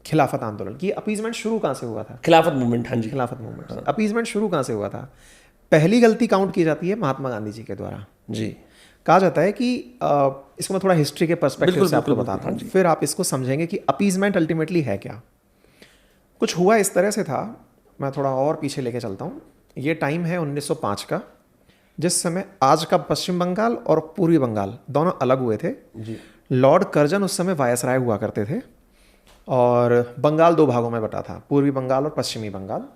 खिलाफत आंदोलन की अपीजमेंट शुरू कहाँ से हुआ था? खिलाफत मूवमेंट, हाँ जी, खिलाफत मूवमेंट, अपीजमेंट शुरू कहाँ से हुआ था? पहली गलती काउंट की जाती है महात्मा गांधी जी के द्वारा। जी। कहा जाता है कि इसको मैं थोड़ा हिस्ट्री के पर्सपेक्टिव से आपको बताता हूँ, फिर आप इसको समझेंगे कि अपीजमेंट अल्टीमेटली है क्या। कुछ हुआ इस तरह से था, मैं थोड़ा और पीछे लेके चलता हूँ। ये टाइम है 1905 का, जिस समय आज का पश्चिम बंगाल और पूर्वी बंगाल दोनों अलग हुए थे जी। लॉर्ड कर्जन उस समय वायसराय हुआ करते थे और बंगाल दो भागों में बटा था, पूर्वी बंगाल और पश्चिमी बंगाल।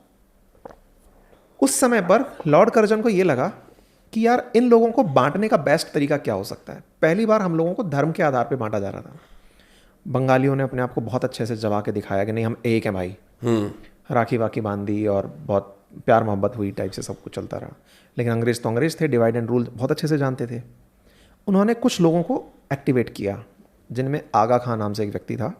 उस समय पर लॉर्ड कर्जन को ये लगा कि यार इन लोगों को बांटने का बेस्ट तरीका क्या हो सकता है। पहली बार हम लोगों को धर्म के आधार पर बांटा जा रहा था। बंगालियों ने अपने आप को बहुत अच्छे से जमा के दिखाया कि नहीं हम एक हैं भाई, राखी वाखी बांध दी और बहुत प्यार मोहब्बत हुई टाइप से सब कुछ चलता रहा। लेकिन अंग्रेज तो अंग्रेज थे, डिवाइड एंड रूल बहुत अच्छे से जानते थे। उन्होंने कुछ लोगों को एक्टिवेट किया, जिनमें आगा खान नाम से एक व्यक्ति था।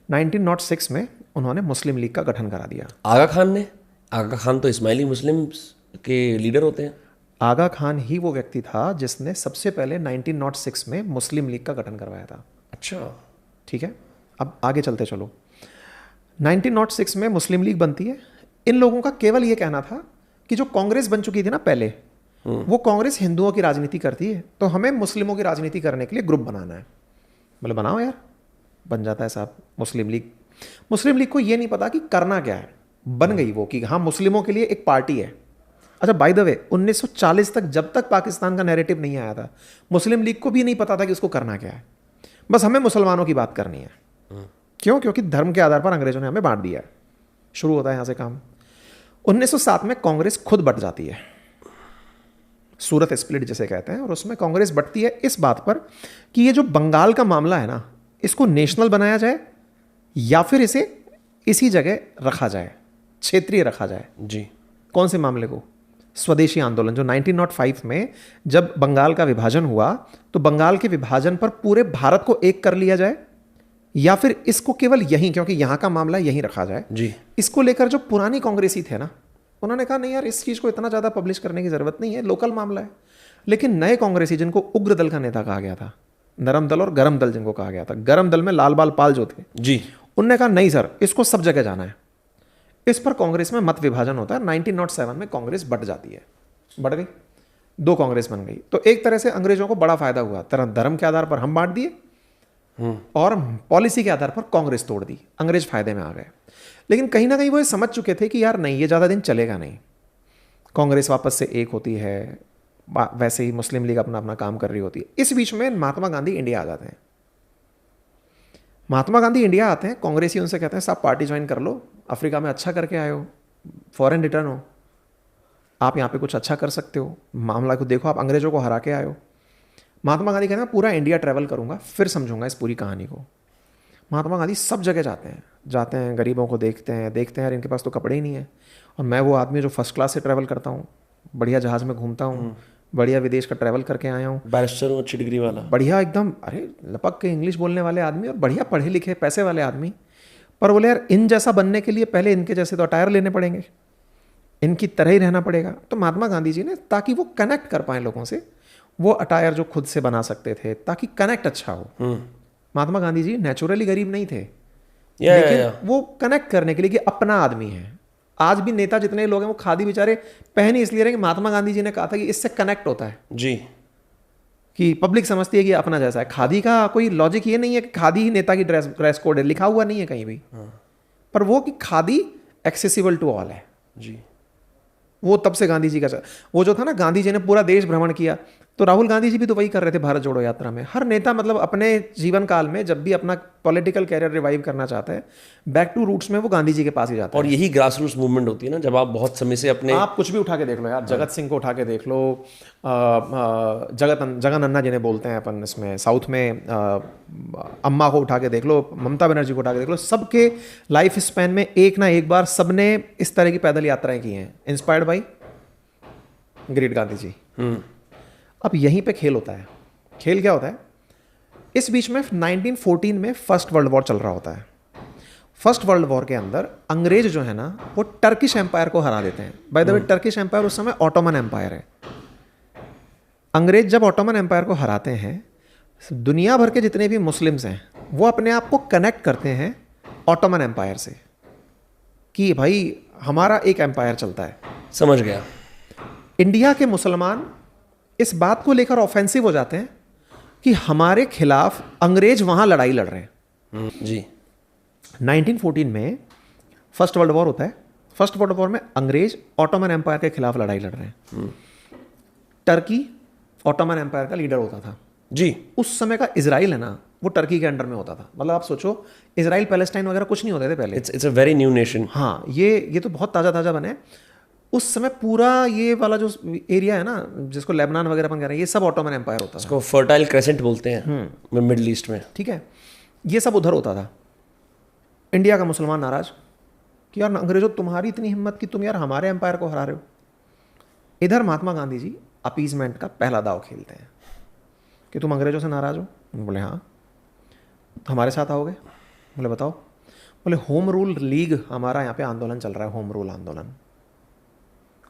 1906 में उन्होंने मुस्लिम लीग का गठन करा दिया। आगा खान ने? आगा खान तो इस्माइली मुस्लिम के लीडर होते हैं। आगा खान ही वो व्यक्ति था जिसने सबसे पहले 1906 में मुस्लिम लीग का गठन करवाया था। अच्छा, ठीक है, अब आगे चलते चलो। 1906 में मुस्लिम लीग बनती है। इन लोगों का केवल ये कहना था कि जो कांग्रेस बन चुकी थी ना पहले, वो कांग्रेस हिंदुओं की राजनीति करती है, तो हमें मुस्लिमों की राजनीति करने के लिए ग्रुप बनाना है। बोले बनाओ यार, बन जाता है साहब मुस्लिम लीग। मुस्लिम लीग को ये नहीं पता कि करना क्या है, बन गई वो कि हाँ मुस्लिमों के लिए एक पार्टी है। अच्छा, बाय द वे 1940 तक, जब तक पाकिस्तान का नैरेटिव नहीं आया था, मुस्लिम लीग को भी नहीं पता था कि उसको करना क्या है। बस हमें मुसलमानों की बात करनी है। क्यों? क्योंकि धर्म के आधार पर अंग्रेजों ने हमें बांट दिया है। शुरू होता है यहां से काम। 1907 में कांग्रेस खुद बट जाती है, सूरत स्प्लिट जिसे कहते हैं, और उसमें कांग्रेस बटती है इस बात पर कि ये जो बंगाल का मामला है ना, इसको नेशनल बनाया जाए या फिर इसे इसी जगह रखा जाए, क्षेत्रीय रखा जाए। जी। कौन से मामले को? स्वदेशी आंदोलन, जो 1905 में जब बंगाल का विभाजन हुआ, तो बंगाल के विभाजन पर पूरे भारत को एक कर लिया जाए, या फिर इसको केवल यहीं, क्योंकि यहां का मामला यहीं रखा जाए। जी। इसको लेकर जो पुरानी कांग्रेसी थे ना, उन्होंने कहा नहीं यार इस चीज को इतना ज्यादा पब्लिश करने की जरूरत नहीं है, लोकल मामला है। लेकिन नए कांग्रेसी, जिनको उग्र दल का नेता कहा गया था, नरम दल और गरम दल जिनको कहा गया था, गरम दल में लाल बाल पाल जो थे जी, उनने कहा नहीं सर, इसको सब जगह जाना है। इस पर कांग्रेस में मत विभाजन होता है। 1907 में कांग्रेस बट जाती है, बढ़ गई, दो कांग्रेस बन गई। तो एक तरह से अंग्रेजों को बड़ा फायदा हुआ। तरह धर्म के आधार पर हम बांट दिए और पॉलिसी के आधार पर कांग्रेस तोड़ दी, अंग्रेज फायदे में आ गए। लेकिन कहीं ना कहीं वो समझ चुके थे कि यार नहीं, ये ज़्यादा दिन चलेगा नहीं, कांग्रेस वापस से एक होती है, वैसे ही मुस्लिम लीग अपना अपना काम कर रही होती है। इस बीच में महात्मा गांधी इंडिया आ जाते हैं। महात्मा गांधी इंडिया आते हैं, कांग्रेसी उनसे कहते हैं साहब पार्टी ज्वाइन कर लो, अफ्रीका में अच्छा करके आए हो, फॉरेन रिटर्न हो, आप यहाँ पे कुछ अच्छा कर सकते हो, मामला को देखो, आप अंग्रेजों को हरा के आए हो। महात्मा गांधी कहते हैं पूरा इंडिया ट्रैवल करूंगा, फिर समझूंगा इस पूरी कहानी को। महात्मा गांधी सब जगह जाते हैं, गरीबों को देखते हैं यार इनके पास तो कपड़े ही नहीं है, और मैं वो आदमी जो फर्स्ट क्लास से ट्रैवल करता हूँ, बढ़िया जहाज में घूमता हूँ, बढ़िया विदेश का ट्रैवल करके आया हूँ, बैरिस्टर हूँ, अच्छी डिग्री वाला, बढ़िया एकदम, अरे लपक के इंग्लिश बोलने वाले आदमी और बढ़िया पढ़े लिखे पैसे वाले आदमी। पर बोले यार इन जैसा बनने के लिए पहले इनके जैसे तो अटायर लेने पड़ेंगे, इनकी तरह ही रहना पड़ेगा। तो महात्मा गांधी जी ने, ताकि वो कनेक्ट कर पाए लोगों से, वो अटायर जो खुद से बना सकते थे ताकि कनेक्ट अच्छा हो। महात्मा गांधी जी नेचुरली गरीब नहीं थे, लेकिन वो कनेक्ट करने के लिए कि अपना आदमी है। आज भी नेता जितने लोग हैं वो खादी बेचारे पहन इसलिए रहे कि महात्मा गांधी जी ने कहा था कि इससे कनेक्ट होता है जी, कि पब्लिक समझती है कि अपना जैसा है। खादी का कोई लॉजिक ये नहीं है कि खादी ही नेता की ड्रेस कोड है, लिखा हुआ नहीं है कहीं भी। पर वो कि खादी एक्सेसिबल टू ऑल है जी। वो तब से गांधी जी का वो जो था ना, गांधी जी ने पूरा देश भ्रमण किया, तो राहुल गांधी जी भी तो वही कर रहे थे भारत जोड़ो यात्रा में। हर नेता मतलब अपने जीवन काल में जब भी अपना पॉलिटिकल कैरियर रिवाइव करना चाहता है, बैक टू रूट्स में वो गांधी जी के पास ही जाता है। और यही ग्रास रूट्स मूवमेंट होती है ना, जब आप बहुत समय से अपने, आप कुछ भी उठा के देख लो यार, जगत सिंह को उठा के देख लो, जगन अन्ना जिन्हें बोलते हैं अपन इसमें साउथ में, अम्मा को उठा के देख लो, ममता बनर्जी को उठा के देख लो, सबके लाइफ स्पैन में एक ना एक बार सबने इस तरह की पैदल यात्राएं की हैं, inspired by great Gandhi ji. अब यहीं पे खेल होता है। खेल क्या होता है? इस बीच में 1914 में फर्स्ट वर्ल्ड वॉर चल रहा होता है। फर्स्ट वर्ल्ड वॉर के अंदर अंग्रेज जो है ना, वो टर्किश एम्पायर को हरा देते हैं। By the way Turkish empire उस समय ऑटोमन एम्पायर है। अंग्रेज जब ऑटोमन एम्पायर को हराते हैं, दुनिया भर के जितने भी मुस्लिम्स हैं वो अपने आप को कनेक्ट करते हैं ऑटोमन एम्पायर से कि भाई हमारा एक एम्पायर चलता है। समझ गया। इंडिया के मुसलमान इस बात को लेकर ऑफेंसिव हो जाते हैं कि हमारे खिलाफ अंग्रेज वहां लड़ाई लड़ रहे हैं। जी। 1914 में फर्स्ट वर्ल्ड वॉर होता है। फर्स्ट वर्ल्ड वॉर में अंग्रेज ऑटोमन एम्पायर के खिलाफ लड़ाई लड़ रहे हैं। टर्की ऑटोमन एम्पायर का लीडर होता था जी। उस समय का इजराइल है ना, वो टर्की के अंडर में होता था। मतलब आप सोचो, इजराइल पैलेस्टाइन वगैरह कुछ नहीं होते थे पहले। It's a very new nation. हाँ, ये तो बहुत ताज़ा ताज़ा बने। उस समय पूरा ये वाला जो एरिया है ना, जिसको लेबनान वगैरह अपन कह रहे हैं, ये सब ऑटोमन एम्पायर होता था। इसको फर्टाइल क्रेसेंट बोलते हैं मिडिल ईस्ट में। ठीक है, ये सब उधर होता था। इंडिया का मुसलमान नाराज कि यार अंग्रेजों, तुम्हारी इतनी हिम्मत कि तुम यार हमारे एम्पायर को हरा रहे हो। इधर महात्मा गांधी जी अपीजमेंट का पहला दाव खेलते हैं कि तुम अंग्रेजों से नाराज हो। बोले हाँ। हमारे साथ आओगे? बोले बताओ। बोले होम रूल लीग, हमारा यहाँ पे आंदोलन चल रहा है, होम रूल आंदोलन,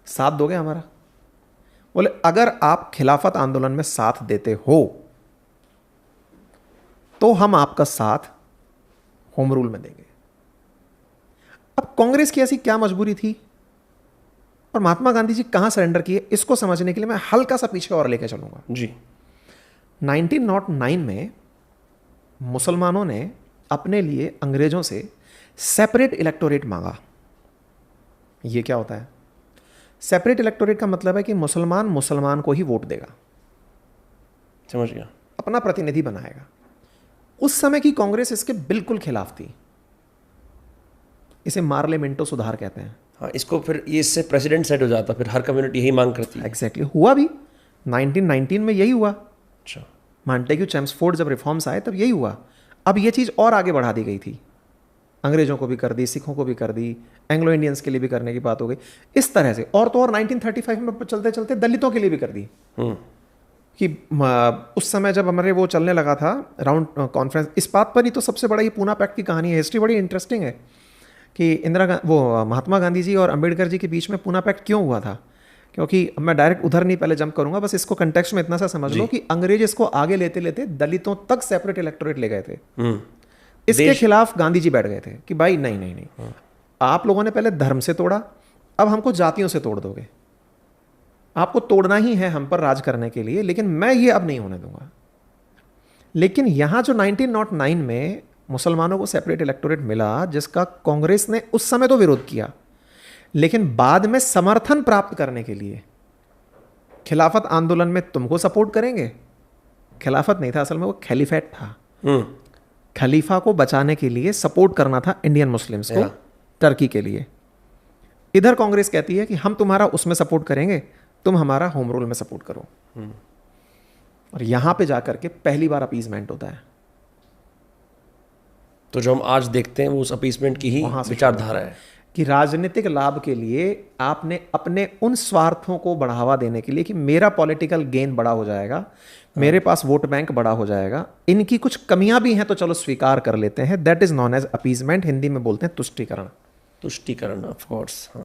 साथ दोगे हमारा? बोले अगर आप खिलाफत आंदोलन में साथ देते हो तो हम आपका साथ होम रूल में देंगे। अब कांग्रेस की ऐसी क्या मजबूरी थी और महात्मा गांधी जी कहां सरेंडर किए, इसको समझने के लिए मैं हल्का सा पीछे और लेके चलूंगा। जी। 1909 में मुसलमानों ने अपने लिए अंग्रेजों से सेपरेट इलेक्टोरेट मांगा। यह क्या होता है? सेपरेट इलेक्टोरेट का मतलब है कि मुसलमान मुसलमान को ही वोट देगा, समझ गया, अपना प्रतिनिधि बनाएगा। उस समय की कांग्रेस इसके बिल्कुल खिलाफ थी। इसे मार्लिमेंटो सुधार कहते हैं। हाँ, इसको फिर ये इससे प्रेसिडेंट सेट हो जाता, फिर हर कम्युनिटी यही मांग करती है। एग्जैक्टली, हुआ भी 1919 में यही हुआ। अच्छा। मॉन्टेग्यू चेम्सफोर्ड जब रिफॉर्म्स आए तब यही हुआ। अब ये चीज़ और आगे बढ़ा दी गई थी, अंग्रेजों को भी कर दी, सिखों को भी कर दी, एंग्लो इंडियंस के लिए भी करने की बात हो गई इस तरह से। और तो और 1935 में चलते चलते दलितों के लिए भी कर दी कि उस समय जब हमारे वो चलने लगा था राउंड कॉन्फ्रेंस, इस बात पर ही तो सबसे बड़ा ये पूना पैक्ट की कहानी है। हिस्ट्री बड़ी इंटरेस्टिंग है कि महात्मा गांधी जी और अंबेडकर जी के बीच में पूना पैक्ट क्यों हुआ था। क्योंकि मैं डायरेक्ट उधर नहीं पहले जंप करूंगा, बस इसको कंटेक्स्ट में इतना सा समझ लो कि अंग्रेज इसको आगे लेते लेते दलितों तक सेपरेट इलेक्टोरेट ले गए थे। इसके खिलाफ गांधी जी बैठ गए थे कि भाई नहीं नहीं नहीं, आप लोगों ने पहले धर्म से तोड़ा, अब हमको जातियों से तोड़ दोगे। आपको तोड़ना ही है हम पर राज करने के लिए, लेकिन मैं ये अब नहीं होने दूंगा। लेकिन यहां जो 1909 में मुसलमानों को सेपरेट इलेक्टोरेट मिला, जिसका कांग्रेस ने उस समय तो विरोध किया, लेकिन बाद में समर्थन प्राप्त करने के लिए खिलाफत आंदोलन में तुमको सपोर्ट करेंगे। खिलाफत नहीं था असल में, वो खलीफेट था। खलीफा को बचाने के लिए सपोर्ट करना था इंडियन मुस्लिम्स को टर्की के लिए। इधर कांग्रेस कहती है कि हम तुम्हारा उसमें सपोर्ट करेंगे, तुम हमारा होम रूल में सपोर्ट करो। और यहां पे जाकर के पहली बार अपीजमेंट होता है। तो जो हम आज देखते हैं वो उस अपीसमेंट की ही विचारधारा है कि राजनीतिक लाभ के लिए आपने अपने उन स्वार्थों को बढ़ावा देने के लिए कि मेरा पॉलिटिकल गेन बड़ा हो जाएगा, मेरे पास वोट बैंक बड़ा हो जाएगा, इनकी कुछ कमियां भी हैं तो चलो स्वीकार कर लेते हैं। That is known as appeasement, Hindi में बोलते हैं तुष्टीकरण। तुष्टीकरण, ऑफ कोर्स।